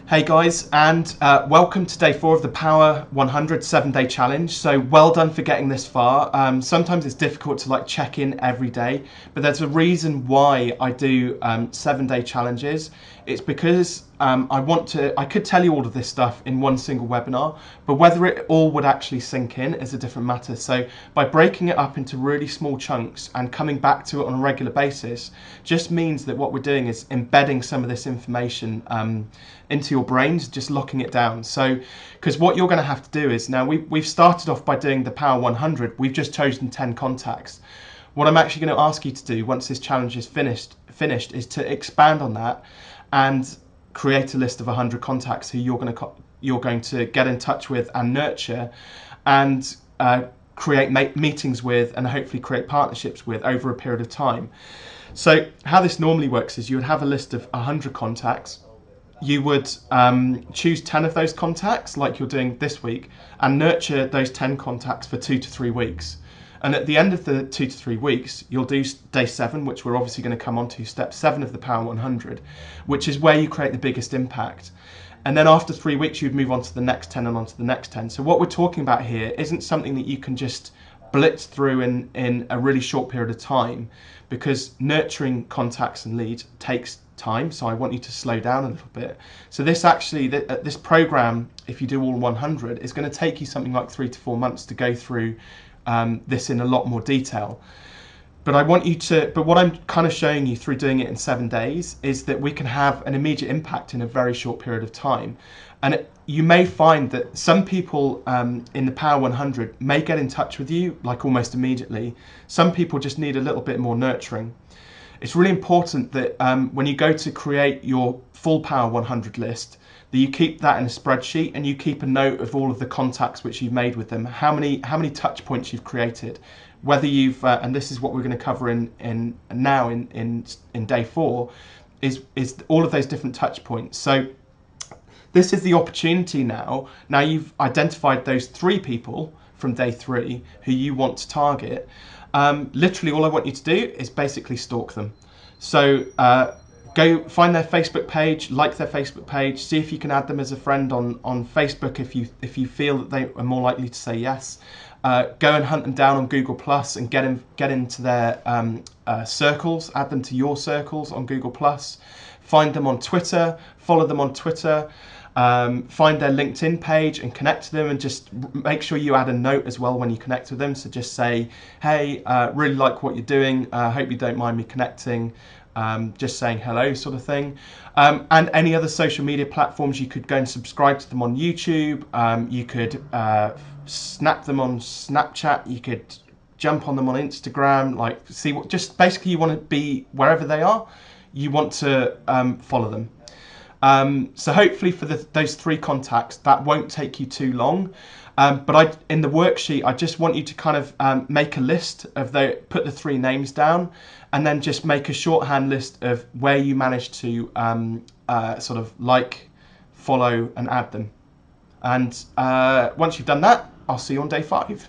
Hey guys, and welcome to day 4 of the Power 100 7-day challenge. So well done for getting this far. Sometimes it's difficult to check in every day, but there's a reason why I do 7-day challenges. It's because I could tell you all of this stuff in one single webinar, but whether it all would actually sink in is a different matter. So by breaking it up into really small chunks and coming back to it on a regular basis just means that what we're doing is embedding some of this information into your brains, just locking it down. So because what you're going to have to do is, now we've started off by doing the Power 100, we've just chosen 10 contacts. What I'm actually going to ask you to do once this challenge is finished is to expand on that and create a list of 100 contacts who you're going to get in touch with and nurture and create meetings with and hopefully create partnerships with over a period of time. So how this normally works is you would have a list of 100 contacts. You would choose 10 of those contacts like you're doing this week and nurture those 10 contacts for 2 to 3 weeks. And at the end of the 2 to 3 weeks, you'll do day 7, which we're obviously going to come on to, step 7 of the Power 100, which is where you create the biggest impact. And then after 3 weeks, you'd move on to the next 10 and on to the next 10. So what we're talking about here isn't something that you can just blitz through in a really short period of time, because nurturing contacts and leads takes time. So I want you to slow down a little bit. So this program, if you do all 100, is going to take you something like 3 to 4 months to go through this in a lot more detail. But what I'm kind of showing you through doing it in 7 days is that we can have an immediate impact in a very short period of time. And you may find that some people in the Power 100 may get in touch with you like almost immediately. Some people just need a little bit more nurturing. It's really important that when you go to create your full Power 100 list, that you keep that in a spreadsheet and you keep a note of all of the contacts which you've made with them, how many touch points you've created, whether you've and this is what we're going to cover in day 4, is all of those different touch points. So this is the opportunity now. Now you've identified those 3 people from day 3 who you want to target. Literally all I want you to do is basically stalk them. So go find their Facebook page, like their Facebook page, see if you can add them as a friend on Facebook if you feel that they are more likely to say yes. Go and hunt them down on Google Plus and get into their circles, add them to your circles on Google Plus. Find them on Twitter, follow them on Twitter. Find their LinkedIn page and connect to them, and just make sure you add a note as well when you connect with them. So just say, hey, really like what you're doing, hope you don't mind me connecting, just saying hello sort of thing. And any other social media platforms, you could go and subscribe to them on YouTube, you could snap them on Snapchat, you could jump on them on Instagram, just basically you want to be wherever they are, you want to follow them. So hopefully for those 3 contacts, that won't take you too long. But in the worksheet, I just want you to kind of make a list of put the 3 names down, and then just make a shorthand list of where you managed to sort of like, follow and add them. And once you've done that, I'll see you on day 5.